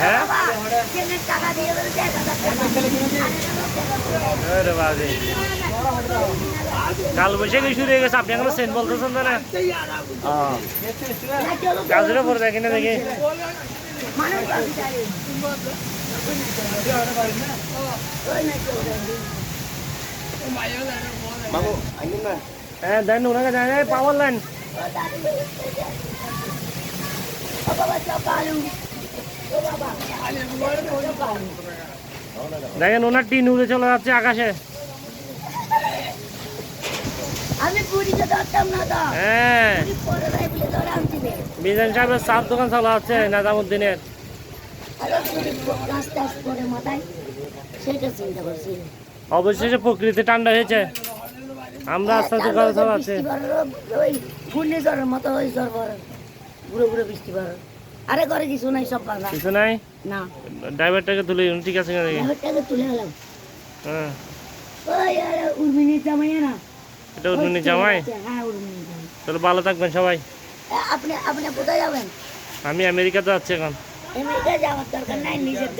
হ্যাঁ কাল বৈশাখী শুরু হয়ে গেছে, আপনি এখনো সেন্ট বলতেছেন না? গাছের উপরে দেখি না দেখি। হ্যাঁ দেন ওনাকে দেন, পাওয়ার লাইন দেখেন, ওনার টিন উড়ে চলে যাচ্ছে আকাশে। হ্যাঁ মিজান সাহেবের চার দোকান চালা হচ্ছে নাজামুদ্দিনের। অবশেষে প্রকৃতি ঠান্ডা হয়েছে, আমরা আস্তে আস্তে ঘরে চালাচ্ছি। ঘূর্ণিঝড়ের মতো ঘুরে ঘুরে বৃষ্টি পড়ে। আরে ঘরে কিছু নাই, সব বাধা কিছু নাই। না ড্রাইভারটাকে তুলে ঠিক আছে ড্রাইভারটাকে তুলে গেলাম। হ্যাঁ ওই উর্মিনীর জামাই না, এটা উর্মিনীর জামাই। হ্যাঁ উর্মিনীর জামাই। তাহলে ভালো থাকবেন সবাই। আপনি আপনি কোথায় যাবেন? আমি আমেরিকাতে যাচ্ছি এখন। আমেরিকা যাওয়ার দরকার নাই, নিজের